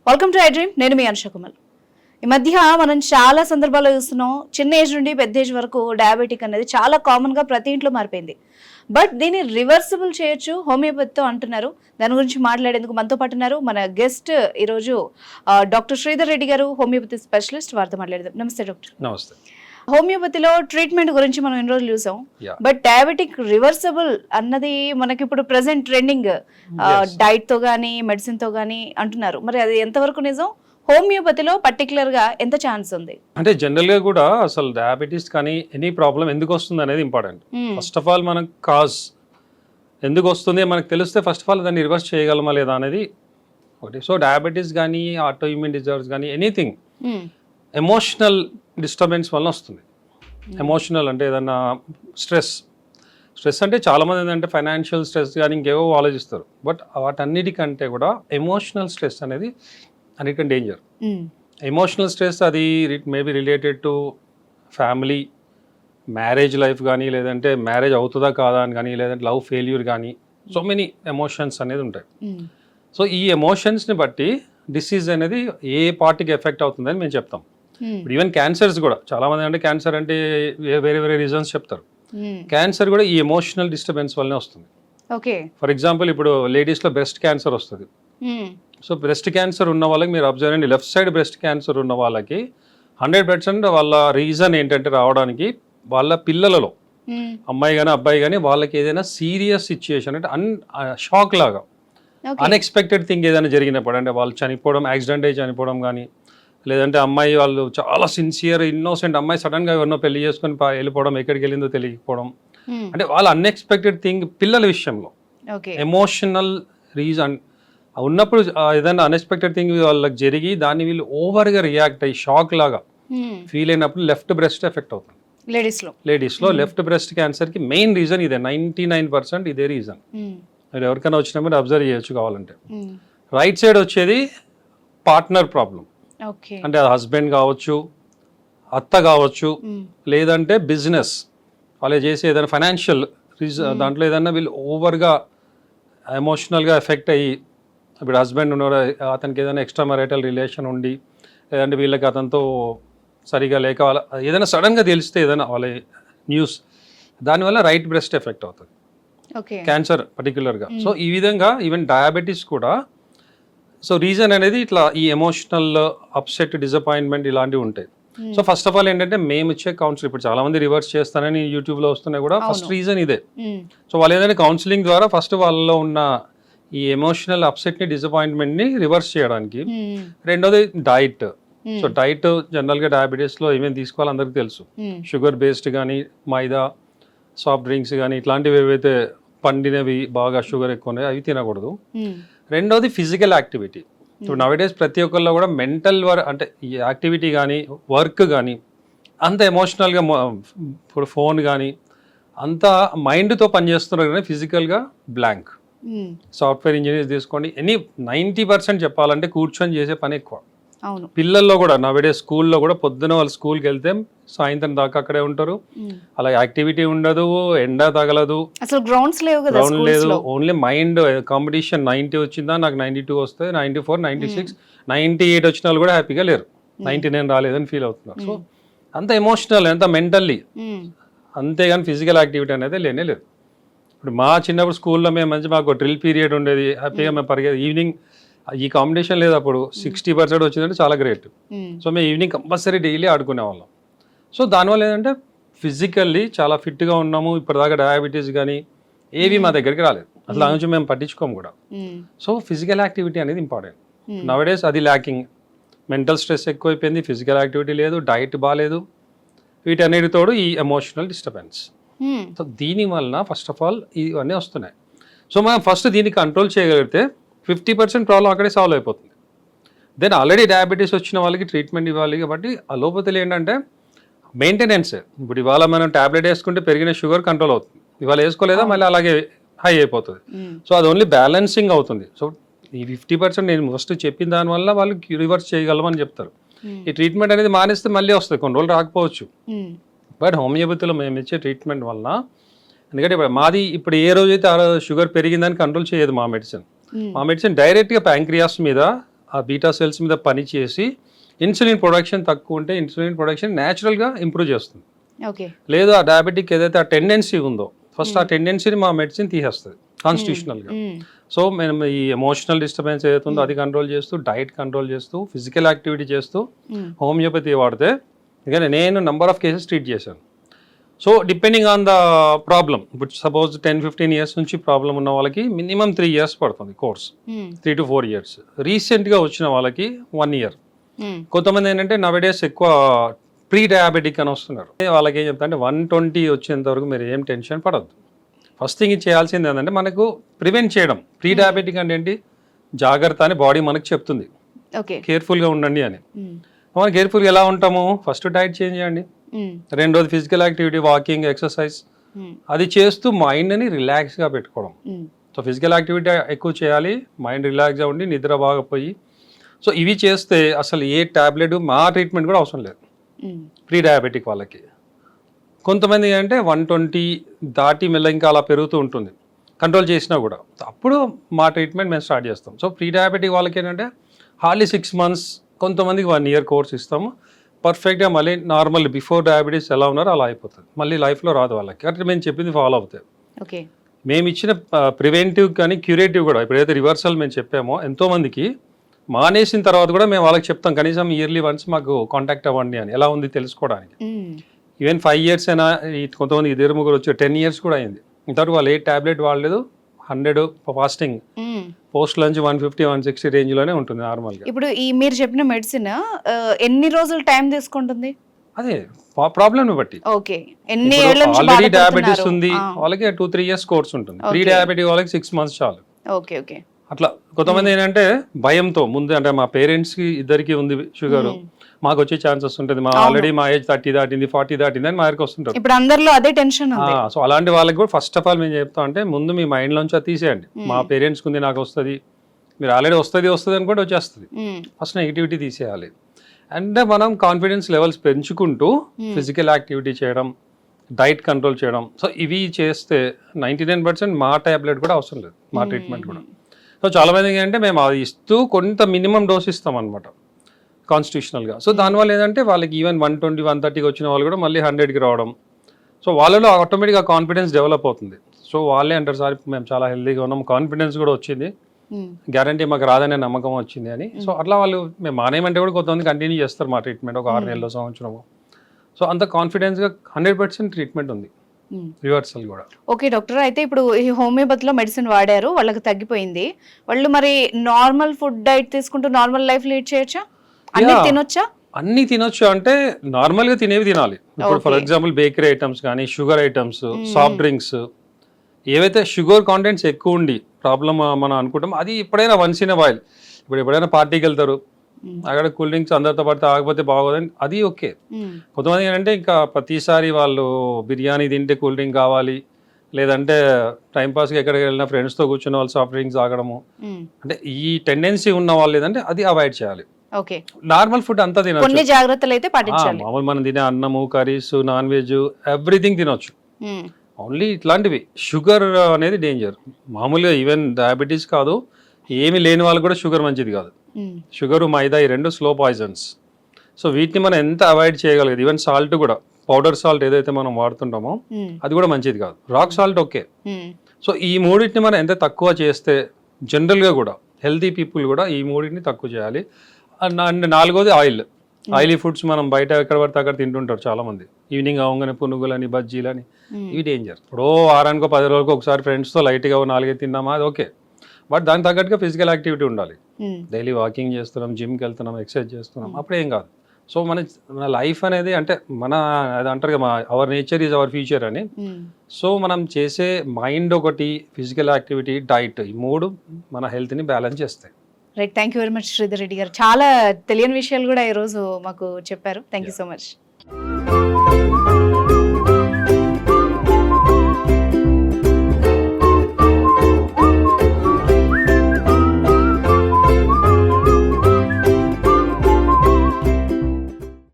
Welcome to I dream. నేను మీ అనుష కుమార్. ఈ మధ్య మనం చాలా సందర్భాల్లో చూస్తున్నాం, చిన్న ఏజ్ నుండి పెద్ద ఏజ్ వరకు డయాబెటిక్ అనేది చాలా కామన్ గా ప్రతి ఇంట్లో మారిపోయింది. బట్ దీన్ని రివర్సిబుల్ చేయొచ్చు హోమియోపతితో అంటున్నారు. దాని గురించి మాట్లాడేందుకు మనతో పాటు ఉన్నారు మన గెస్ట్ ఈరోజు డాక్టర్ శ్రీధర్ రెడ్డి గారు, హోమియోపతి స్పెషలిస్ట్. వారితో మాట్లాడదాం. నమస్తే డాక్టర్. నమస్తే. హోమియోపతిలో ట్రీట్మెంట్ గురించి మనం ఎన్ని రోజులు చూసాం, బట్ డయాబెటిక్ రివర్సబుల్ అన్నది మనకి ఇప్పుడు ప్రెసెంట్ ట్రెండింగ్. డైట్ తో గానీ మెడిసిన్ తో గానీ అంటున్నారు. మరి అది ఎంతవరకు నిజం? హోమియోపతిలో పర్టికులర్ గా ఎంత ఛాన్స్ ఉంది? అంటే జనరల్ గా కూడా అసలు డయాబెటీస్ కానీ ఎనీ ప్రాబ్లం ఎందుకు వస్తుంది అనేది ఇంపార్టెంట్. ఫస్ట్ ఆఫ్ ఆల్ మనకు కాజ్ ఎందుకు వస్తుంది మనకు తెలిస్తే ఫస్ట్ ఆఫ్ ఆల్ దాన్ని రివర్స్ చేయగలమా లేదా అనేది ఒకటి. సో డయాబెటీస్ కానీ ఆటో ఇమ్యూన్ డిజార్డర్స్ కానీ ఎనీథింగ్ ఎమోషనల్ డిస్టర్బెన్స్ వల్ల వస్తుంది. ఎమోషనల్ అంటే ఏదన్నా స్ట్రెస్ అంటే చాలామంది ఏంటంటే ఫైనాన్షియల్ స్ట్రెస్ కానీ ఇంకేవో ఆలోచిస్తారు. బట్ వాటన్నిటికంటే కూడా ఎమోషనల్ స్ట్రెస్ అనేది అన్నిటికంటే డేంజర్. ఎమోషనల్ స్ట్రెస్ అది maybe related to family, marriage life కానీ, లేదంటే మ్యారేజ్ అవుతుందా కాదా అని కానీ, లేదంటే లవ్ ఫెయిల్యూర్ కానీ, సో మెనీ ఎమోషన్స్ అనేది ఉంటాయి. సో ఈ ఎమోషన్స్ని బట్టి డిసీజ్ అనేది ఏ పార్టీకి ఎఫెక్ట్ అవుతుందని మేము చెప్తాం. ఇప్పుడు ఈవెన్ క్యాన్సర్స్ కూడా చాలామంది అంటే క్యాన్సర్ అంటే వేరే వేరే రీజన్స్ చెప్తారు. క్యాన్సర్ కూడా ఈ ఎమోషనల్ డిస్టర్బెన్స్ వల్లనే వస్తుంది. ఫర్ ఎగ్జాంపుల్ ఇప్పుడు లేడీస్లో బ్రెస్ట్ క్యాన్సర్ వస్తుంది. సో బ్రెస్ట్ క్యాన్సర్ ఉన్న వాళ్ళకి మీరు అబ్జర్వ్ చేయండి, లెఫ్ట్ సైడ్ బ్రెస్ట్ క్యాన్సర్ ఉన్న వాళ్ళకి 100% వాళ్ళ రీజన్ ఏంటంటే రావడానికి వాళ్ళ పిల్లలలో అమ్మాయి కానీ అబ్బాయి కానీ వాళ్ళకి ఏదైనా సీరియస్ సిచ్యుయేషన్ అంటే షాక్ లాగా అన్ఎక్స్పెక్టెడ్ థింగ్ ఏదైనా జరిగినప్పుడు, అంటే వాళ్ళు చనిపోవడం, యాక్సిడెంట్ అయ్యి చనిపోవడం కానీ, లేదంటే అమ్మాయి వాళ్ళు చాలా సిన్సియర్ ఇన్నోసెంట్ అమ్మాయి సడన్గా ఎవరినో పెళ్లి చేసుకొని వెళ్ళిపోవడం, ఎక్కడికి వెళ్ళిందో తెలియకపోవడం, అంటే వాళ్ళ అన్ఎక్స్పెక్టెడ్ థింగ్ పిల్లల విషయంలో ఎమోషనల్ రీజన్ ఉన్నప్పుడు ఏదైనా అన్ఎక్స్పెక్టెడ్ థింగ్ వాళ్ళకి జరిగి దాన్ని వీళ్ళు ఓవర్గా రియాక్ట్ అయ్యి షాక్ లాగా ఫీల్ అయినప్పుడు లెఫ్ట్ బ్రెస్ట్ ఎఫెక్ట్ అవుతుంది. లేడీస్లో లెఫ్ట్ బ్రెస్ట్ క్యాన్సర్కి మెయిన్ రీజన్ ఇదే. 99% ఇదే రీజన్. మీరు ఎవరికైనా వచ్చినప్పుడు అబ్జర్వ్ చేయొచ్చు కావాలంటే. రైట్ సైడ్ వచ్చేది పార్ట్నర్ ప్రాబ్లం, అంటే అది హస్బెండ్ కావచ్చు, అత్త కావచ్చు, లేదంటే బిజినెస్ వాళ్ళు చేసే ఏదైనా ఫైనాన్షియల్ దాంట్లో ఏదైనా వీళ్ళు ఓవర్గా ఎమోషనల్గా ఎఫెక్ట్ అయ్యి, ఇప్పుడు హస్బెండ్ ఉన్నాడు అతనికి ఏదైనా ఎక్స్ట్రా మ్యారిటల్ రిలేషన్ ఉండి, లేదంటే వీళ్ళకి అతనితో సరిగా లేక వాళ్ళ ఏదైనా సడన్గా తెలిస్తే ఏదైనా వాళ్ళ న్యూస్, దానివల్ల రైట్ బ్రెస్ట్ ఎఫెక్ట్ అవుతుంది క్యాన్సర్ పర్టికులర్గా. సో ఈ విధంగా ఈవెన్ డయాబెటీస్ కూడా సో రీజన్ అనేది ఇట్లా ఈ ఎమోషనల్ అప్సెట్, డిసప్పాయింట్మెంట్ ఇలాంటివి ఉంటాయి. సో ఫస్ట్ ఆఫ్ ఆల్ ఏంటంటే మేము ఇచ్చే కౌన్సిలింగ్, ఇప్పుడు చాలా మంది రివర్స్ చేస్తానని యూట్యూబ్లో వస్తున్నాయి కూడా, ఫస్ట్ రీజన్ ఇదే. సో వాళ్ళు ఏదైనా కౌన్సిలింగ్ ద్వారా ఫస్ట్ వాళ్ళలో ఉన్న ఈ ఎమోషనల్ అప్సెట్ని, డిసప్పాయింట్మెంట్ని రివర్స్ చేయడానికి. రెండోది డైట్. సో డైట్ జనరల్గా డయాబెటీస్లో ఏమేమి తీసుకోవాలో అందరికీ తెలుసు. షుగర్ బేస్డ్ కానీ, మైదా, సాఫ్ట్ డ్రింక్స్ కానీ ఇట్లాంటివి ఏవైతే పండినవి బాగా షుగర్ ఎక్కువ ఉన్నాయి అవి తినకూడదు. రెండోది ఫిజికల్ యాక్టివిటీ. ఇప్పుడు నవేడేస్ ప్రతి ఒక్కరిలో కూడా మెంటల్ అంటే ఈ యాక్టివిటీ కానీ, వర్క్ కానీ అంత ఎమోషనల్గా, ఇప్పుడు ఫోన్ కానీ అంతా మైండ్తో పనిచేస్తున్నారు కానీ ఫిజికల్గా బ్లాంక్. సాఫ్ట్వేర్ ఇంజనీర్స్ తీసుకోండి, 90% చెప్పాలంటే కూర్చొని చేసే పని ఎక్కువ. పిల్లల్లో కూడా నవేడే స్కూల్లో కూడా పొద్దున వాళ్ళు స్కూల్కి వెళ్తే సాయంత్రం దాకా అక్కడే ఉంటారు. అలా యాక్టివిటీ ఉండదు, ఎండ తగలదు, గ్రౌండ్ లేదు, ఓన్లీ మైండ్ కాంపిటీషన్. 90 వచ్చిందా నాకు 92 వస్తే, 94, 96, 98 వచ్చిన వాళ్ళు కూడా హ్యాపీగా లేరు, 99 రాలేదని ఫీల్ అవుతున్నారు. సో అంత ఎమోషనల్, అంత మెంటల్లీ, అంతేగాని ఫిజికల్ యాక్టివిటీ అనేది లేనే లేదు. ఇప్పుడు మా చిన్నప్పుడు స్కూల్లో మేము మాకు డ్రిల్ పీరియడ్ ఉండేది, హ్యాపీగా మేము పరిగెత్తి ఈవినింగ్. ఈ కాంపిటీషన్ లేదు అప్పుడు, 60% వచ్చిందంటే చాలా గ్రేట్. సో మేము ఈవినింగ్ కంపల్సరీ డైలీ ఆడుకునే వాళ్ళం. సో దానివల్ల ఏంటంటే ఫిజికల్లీ చాలా ఫిట్గా ఉన్నాము. ఇప్పటిదాకా డయాబెటీస్ కానీ ఏవి మా దగ్గరికి రాలేదు, అసలు ఆ నుంచి మేము పట్టించుకోము కూడా. సో ఫిజికల్ యాక్టివిటీ అనేది ఇంపార్టెంట్. నవడేస్ అది ల్యాకింగ్. మెంటల్ స్ట్రెస్ ఎక్కువైపోయింది, ఫిజికల్ యాక్టివిటీ లేదు, డైట్ బాగాలేదు, వీటన్నిటితోడు ఈ ఎమోషనల్ డిస్టర్బెన్స్. సో దీని వలన ఫస్ట్ ఆఫ్ ఆల్ ఇవన్నీ వస్తున్నాయి. సో మనం ఫస్ట్ దీన్ని కంట్రోల్ చేయగలిగితే 50% ప్రాబ్లం అక్కడే సాల్వ్ అయిపోతుంది. దెన్ ఆల్రెడీ డయాబెటీస్ వచ్చిన వాళ్ళకి ట్రీట్మెంట్ ఇవ్వాలి. కాబట్టి అలోపతిలో ఏంటంటే మెయింటెనెన్స్. ఇప్పుడు ఇవాళ మనం ట్యాబ్లెట్ వేసుకుంటే పెరిగిన షుగర్ కంట్రోల్ అవుతుంది, ఇవాళ వేసుకోలేదా మళ్ళీ అలాగే హై అయిపోతుంది. సో అది ఓన్లీ బ్యాలెన్సింగ్ అవుతుంది. సో ఈ 50% నేను ఫస్ట్ చెప్పిన దానివల్ల వాళ్ళు రివర్స్ చేయగలమని చెప్తారు. ఈ ట్రీట్మెంట్ అనేది మానేస్తే మళ్ళీ వస్తుంది, కొన్ని రోజులు రాకపోవచ్చు. బట్ హోమియోపతిలో మేము ఇచ్చే ట్రీట్మెంట్ వల్ల, ఎందుకంటే మాది ఇప్పుడు ఏ రోజైతే ఆ షుగర్ పెరిగిందని కంట్రోల్ చేయదు మా మెడిసిన్. మా మెడిసిన్ డైరెక్ట్గా ప్యాంక్రియాస్ మీద ఆ బీటా సెల్స్ మీద పని చేసి ఇన్సులిన్ ప్రొడక్షన్ తక్కువ ఉంటే ఇన్సులిన్ ప్రొడక్షన్ న్యాచురల్గా ఇంప్రూవ్ చేస్తుంది. ఓకే. లేదు ఆ డయాబెటిక్ ఏదైతే ఆ టెండెన్సీ ఉందో ఫస్ట్ ఆ టెండెన్సీని మా మెడిసిన్ తీసేస్తుంది కాన్స్టిట్యూషనల్గా. సో మేము ఈ ఎమోషనల్ డిస్టర్బెన్స్ ఏదైతే ఉందో అది కంట్రోల్ చేస్తూ, డైట్ కంట్రోల్ చేస్తూ, ఫిజికల్ యాక్టివిటీ చేస్తూ హోమియోపతి వాడితే ఇక నేను నెంబర్ ఆఫ్ కేసెస్ ట్రీట్ చేశాను. So depending on the problem, ఇప్పుడు సపోజ్ 10-15 ఇయర్స్ నుంచి ప్రాబ్లం ఉన్న వాళ్ళకి మినిమం 3 ఇయర్స్ పడుతుంది కోర్స్, 3 to 4 ఇయర్స్. రీసెంట్గా వచ్చిన వాళ్ళకి 1 ఇయర్. కొంతమంది ఏంటంటే నవడేస్ ఎక్కువ ప్రీ డయాబెటిక్ అని వస్తున్నారు. వాళ్ళకి ఏం చెప్తా అంటే 120 వచ్చేంత వరకు మీరు ఏం టెన్షన్ పడద్దు. ఫస్ట్ థింగ్ ఇది చేయాల్సింది ఏంటంటే మనకు ప్రివెంట్ చేయడం. ప్రీ డయాబెటిక్ అంటే ఏంటి, జాగ్రత్త అని బాడీ మనకు చెప్తుంది, కేర్ఫుల్గా ఉండండి అని. మనం కేర్ఫుల్గా ఎలా ఉంటాము, ఫస్ట్ డైట్ చేంజ్ చేయండి, రెండోది ఫిజికల్ యాక్టివిటీ, వాకింగ్, ఎక్సర్సైజ్, అది చేస్తూ మైండ్ని రిలాక్స్గా పెట్టుకోవడం. సో ఫిజికల్ యాక్టివిటీ ఎక్కువ చేయాలి, మైండ్ రిలాక్స్గా ఉండి నిద్ర బాగా పోయి. సో ఇవి చేస్తే అసలు ఏ టాబ్లెట్ మా ట్రీట్మెంట్ కూడా అవసరం లేదు ప్రీ డయాబెటిక్ వాళ్ళకి. కొంతమంది అంటే 120 దాటి మెల్ల ఇంకా అలా పెరుగుతూ ఉంటుంది, కంట్రోల్ చేసినా కూడా అప్పుడు మా ట్రీట్మెంట్ మేము స్టార్ట్ చేస్తాం. సో ప్రీ డయాబెటిక్ వాళ్ళకి ఏంటంటే హార్డ్లీ 6 months, కొంతమందికి 1 year కోర్స్ ఇస్తాము. పర్ఫెక్ట్గా మళ్ళీ నార్మల్ బిఫోర్ డయాబెటీస్ ఎలా ఉన్నారో అలా అయిపోతుంది, మళ్ళీ లైఫ్లో రాదు వాళ్ళకి. అంటే మేము చెప్పింది ఫాలో అవుతాయి. ఓకే. మేము ఇచ్చిన ప్రివెంటివ్ కానీ క్యూరేటివ్ కూడా, ఇప్పుడైతే రివర్సల్ మేము చెప్పామో ఎంతోమందికి మానేసిన తర్వాత కూడా మేము వాళ్ళకి చెప్తాం కనీసం ఇయర్లీ వన్స్ మాకు కాంటాక్ట్ అవ్వండి అని, ఎలా ఉంది తెలుసుకోవడానికి. ఈవెన్ 5 years అయినా, కొంతమంది 2-3 వచ్చి 10 years కూడా అయింది. ఇంతవరకు వాళ్ళు ఏ ట్యాబ్లెట్ వాడలేదు. 100 ఫాస్టింగ్, పోస్ట్ లంచ్ 150-160 రేంజ్లోనే ఉంటుంది నార్మల్గా. ఇప్పుడు ఈ మీరు చెప్పిన మెడిసిన్ ఎన్ని రోజులు టైం తీసుకుంటుంది? అదే ప్రాబ్లమ్ బట్టి. ఓకే. ఎన్ని ఏళ్ల నుంచి ఆల్రెడీ డయాబెటీస్ ఉంది వాళ్ళకి 2-3 years కోర్స్ ఉంటుంది. ప్రీ డయాబెటిక్ వాళ్ళకి 6 months చాలు. ఓకే. ఓకే. అట్లా కొంతమంది ఏంటంటే భయంతో ముందు, అంటే మా పేరెంట్స్కి ఇద్దరికి ఉంది షుగర్, మాకు వచ్చే ఛాన్సెస్ ఉంటుంది, మా ఆల్రెడీ మా ఏజ్ 30 దాటింది 40 దాటింది అని మా దగ్గరికి వస్తుంటారు. ఇప్పుడు అందరిలో అదే టెన్షన్. సో అలాంటి వాళ్ళకి కూడా ఫస్ట్ ఆఫ్ ఆల్ మేము చెప్తాం అంటే ముందు మీ మైండ్ లోంచి అది తీసేయండి. మా పేరెంట్స్కి ఉంది నాకు వస్తుంది, మీరు ఆల్రెడీ వస్తుంది అని కూడా వచ్చేస్తుంది. ఫస్ట్ నెగిటివిటీ తీసేయాలి. అంటే మనం కాన్ఫిడెన్స్ లెవెల్స్ పెంచుకుంటూ ఫిజికల్ యాక్టివిటీ చేయడం, డైట్ కంట్రోల్ చేయడం. సో ఇవి చేస్తే 99% మా టాబ్లెట్ కూడా అవసరం లేదు, మా ట్రీట్మెంట్ కూడా. సో చాలా మంది ఏంటంటే మేము అది ఇస్తూ కొంత మినిమం డోస్ ఇస్తాం అనమాట కాన్స్టిట్యూషనల్గా. సో దానివల్ల ఏంటంటే వాళ్ళకి ఈవెన్ 120-130 వచ్చిన వాళ్ళు కూడా మళ్ళీ 100కి రావడం. సో వాళ్ళలో ఆటోమేటిక్గా కాన్ఫిడెన్స్ డెవలప్ అవుతుంది. సో వాళ్ళే అంటారు సార్ మేము చాలా హెల్తీగా ఉన్నాం, కాన్ఫిడెన్స్ కూడా వచ్చింది, గ్యారంటీ మాకు రాదనే నమ్మకం వచ్చింది అని. సో అట్లా వాళ్ళు మేము మానేయమంటే కూడా కొంతమంది కంటిన్యూ చేస్తారు మా ట్రీట్మెంట్, ఒక 6 నెలలు, సంవత్సరము. సో అంత కాన్ఫిడెన్స్గా 100% ట్రీట్మెంట్ ఉంది రివర్సల్ కూడా. ఓకే డాక్టర్, అయితే ఇప్పుడు ఈ హోమియోపతిలో మెడిసిన్ వాడారు, వాళ్ళకి తగ్గిపోయింది, వాళ్ళు మరి నార్మల్ ఫుడ్ డైట్ తీసుకుంటూ నార్మల్ లైఫ్ లీడ్ చేయొచ్చా? అన్ని తినొచ్చా? అన్ని తినొచ్చు అంటే నార్మల్గా తినేవి తినాలి. ఇప్పుడు ఫర్ ఎగ్జాంపుల్ బేకరీ ఐటమ్స్ కానీ, షుగర్ ఐటమ్స్, సాఫ్ట్ డ్రింక్స్, ఏవైతే షుగర్ కాంటెంట్స్ ఎక్కువ ఉండి ప్రాబ్లమ్ మనం అనుకుంటాం, అది ఎప్పుడైనా వన్స్ ఇన్ వైల్. ఇప్పుడు ఎప్పుడైనా పార్టీకి వెళ్తారు, అక్కడ కూల్ డ్రింక్స్ అందరితో పడితే ఆగిపోతే బాగోదని, అది ఓకే. కొంతమంది ఏంటంటే ఇంకా ప్రతిసారి వాళ్ళు బిర్యానీ తింటే కూల్ డ్రింక్ కావాలి, లేదంటే టైంపాస్కి ఎక్కడికి వెళ్ళినా ఫ్రెండ్స్తో కూర్చున్న వాళ్ళు సాఫ్ట్ డ్రింక్స్ తాగడము, అంటే ఈ టెండెన్సీ ఉన్న వాళ్ళు ఏదంటే అది అవాయిడ్ చేయాలి. ఓకే. నార్మల్ ఫుడ్ అంతా తినొచ్చు, కొన్ని జాగ్రత్తలు అయితే పాటించాలి. మామూలు మనం తినే అన్నము, కర్రీస్, నాన్ వెజ్, ఎవ్రీథింగ్ తినొచ్చు. ఓన్లీ ఇట్లాంటివి షుగర్ అనేది డేంజర్. మామూలుగా ఈవెన్ డయాబెటీస్ కాదు, ఏమి లేని వాళ్ళు కూడా షుగర్ మంచిది కాదు. షుగరు, మైదా, ఈ 2 స్లో పాయిజన్స్. సో వీటిని మనం ఎంత అవాయిడ్ చేయగలదు. ఈవెన్ సాల్ట్ కూడా, పౌడర్ సాల్ట్ ఏదైతే మనం వాడుతుంటామో అది కూడా మంచిది కాదు. Rock salt okay. సో ఈ మూడింటిని మనం ఎంత తక్కువ చేస్తే, జనరల్గా కూడా హెల్తీ పీపుల్ కూడా ఈ మూడింటిని తక్కువ చేయాలి. అండ్ 4వది ఆయిలీ ఫుడ్స్ మనం బయట ఎక్కడ పడితే అక్కడ తింటుంటారు చాలా మంది. ఈవినింగ్ అవగానే పునుగులని, బజ్జీలని, ఇవి డేంజర్. ఇప్పుడు వారానికో 10 రోజులకు ఒకసారి ఫ్రెండ్స్తో లైట్గా 4 తిన్నామా అది ఓకే, బట్ దానికి తగ్గట్టుగా ఫిజికల్ యాక్టివిటీ ఉండాలి. డైలీ వాకింగ్ చేస్తున్నాం, జిమ్కి వెళ్తున్నాం, ఎక్సర్సైజ్ చేస్తున్నాం, అప్పుడేం కాదు. సో మన లైఫ్ అనేది అంటే అది అంటారు కదా, hour nature is our future అని. సో మనం చేసే మైండ్ ఒకటి, ఫిజికల్ యాక్టివిటీ, డైట్, ఈ 3 మన హెల్త్ని బ్యాలెన్స్ చేస్తాయి. Right, thank you very much Sridhar Reddy గారు. చాలా తెలియని విషయాలు కూడా ఈరోజు మాకు చెప్పారు. Thank you so much.